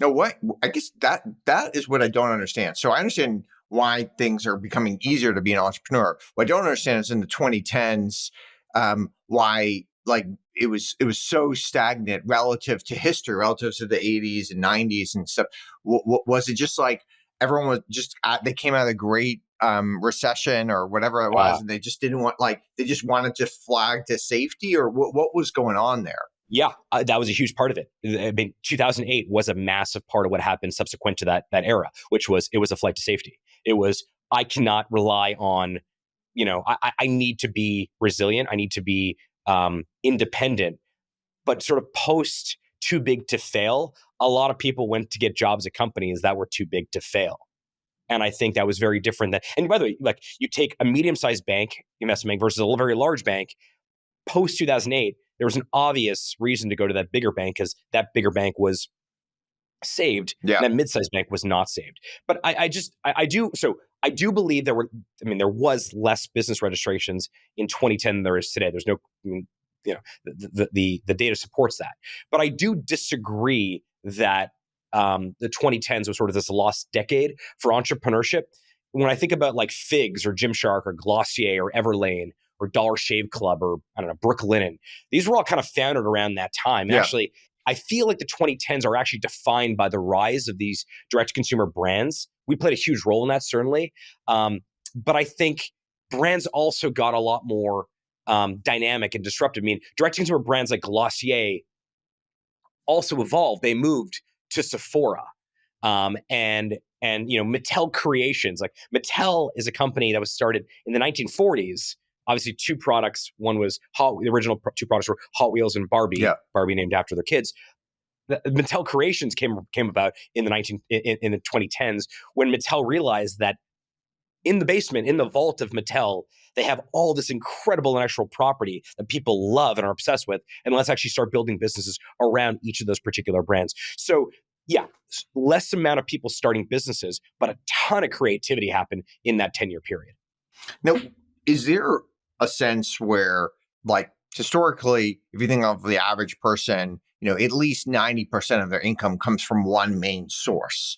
Now, what I guess that is what I don't understand. So I understand why things are becoming easier to be an entrepreneur. What I don't understand is in the 2010s, why like it was so stagnant relative to history, relative to the 80s and 90s and stuff. Was it just like everyone was just they came out of the great recession or whatever it was, and they just didn't want they just wanted to flag to safety, or what was going on there? Yeah, that was a huge part of it. I mean, 2008 was a massive part of what happened subsequent to that era, which was it was a flight to safety. It was I cannot rely on, I need to be resilient. I need to be independent. But sort of post too big to fail, a lot of people went to get jobs at companies that were too big to fail. And I think that was very different. And by the way, like you take a medium-sized bank, investment bank versus a very large bank, post 2008, there was an obvious reason to go to that bigger bank because that bigger bank was saved, Yeah. and that mid-sized bank was not saved. But I do believe there was less business registrations in 2010 than there is today. There's no, the data supports that. But I do disagree that the 2010s was sort of this lost decade for entrepreneurship. When I think about like Figs or Gymshark or Glossier or Everlane or Dollar Shave Club or I don't know, Brooklinen, these were all kind of founded around that time. And Yeah. actually, I feel like the 2010s are actually defined by the rise of these direct-to-consumer brands. We played a huge role in that, certainly. But I think brands also got a lot more dynamic and disruptive. I mean, direct-to-consumer brands like Glossier also evolved. They moved to Sephora. And Mattel Creations. Like Mattel is a company that was started in the 1940s. Obviously, two products. One was the original two products were Hot Wheels and Barbie. Yeah. Barbie named after their kids. The Mattel Creations came about in the 2010s when Mattel realized that in the basement, in the vault of Mattel, they have all this incredible intellectual property that people love and are obsessed with. And let's actually start building businesses around each of those particular brands. So yeah, less amount of people starting businesses, but a ton of creativity happened in that 10-year period. Now, is there a sense where, like, historically, if you think of the average person, at least 90% of their income comes from one main source.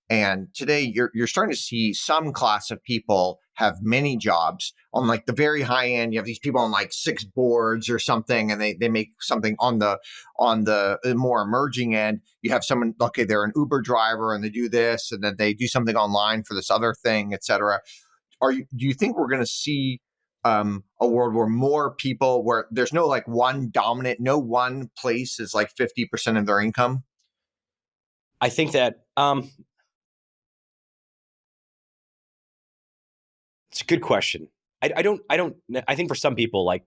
And today you're starting to see some class of people have many jobs. On like the very high end, you have these people on like 6 boards or something, and they make something on the more emerging end. You have someone, okay, they're an Uber driver and they do this, and then they do something online for this other thing, et cetera. Do you think we're going to see a world where more people, where there's no like one dominant, no one place is like 50% of their income? I think that it's a good question. I think for some people, like,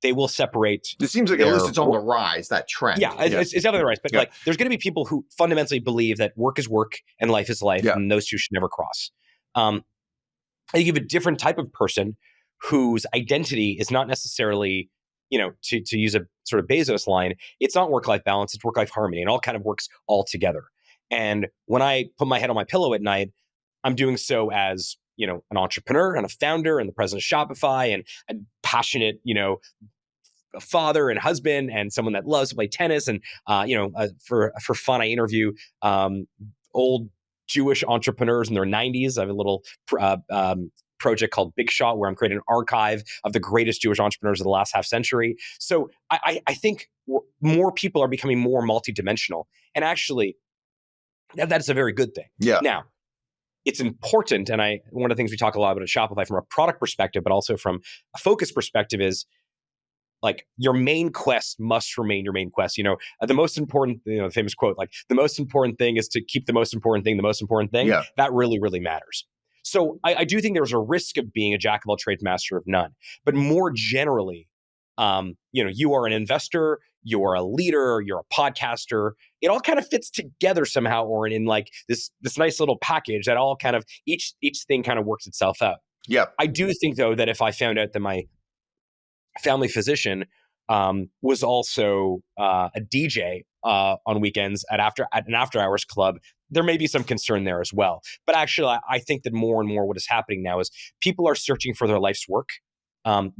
they will separate. It seems like at least it's on the rise, that trend. Yeah, it's definitely the rise. But like, there's going to be people who fundamentally believe that work is work and life is life, and those two should never cross. I think you have a different type of person whose identity is not necessarily, to use a sort of Bezos line, it's not work-life balance, it's work-life harmony, and all kind of works all together. And when I put my head on my pillow at night, I'm doing so as, an entrepreneur and a founder and the president of Shopify and a passionate, a father and husband and someone that loves to play tennis. And, for fun, I interview old Jewish entrepreneurs in their 90s. I have a little project called Big Shot where I'm creating an archive of the greatest Jewish entrepreneurs of the last half century. So I think more people are becoming more multidimensional. And actually, that's a very good thing. Yeah. Now, it's important, and one of the things we talk a lot about at Shopify from a product perspective, but also from a focus perspective is, like, your main quest must remain your main quest. The most important, the famous quote, like, the most important thing is to keep the most important thing the most important thing. Yeah. That really, really matters. So I do think there's a risk of being a jack of all trades, master of none. But more generally, you are an investor, you are a leader, you're a podcaster. It all kind of fits together somehow, Auren, in like this nice little package that all kind of each thing kind of works itself out. Yeah. I do think, though, that if I found out that my family physician was also a DJ on weekends at an after hours club, there may be some concern there as well. But actually, I think that more and more what is happening now is people are searching for their life's work.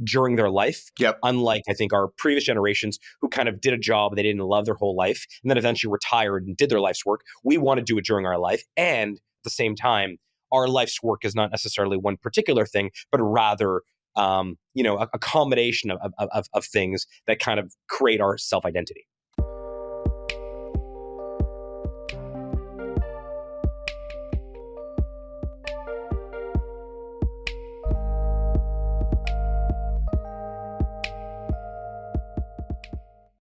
during their life. Yep. Unlike, I think, our previous generations who kind of did a job they didn't love their whole life and then eventually retired and did their life's work. We want to do it during our life. And at the same time, our life's work is not necessarily one particular thing, but rather, a combination of things that kind of create our self-identity.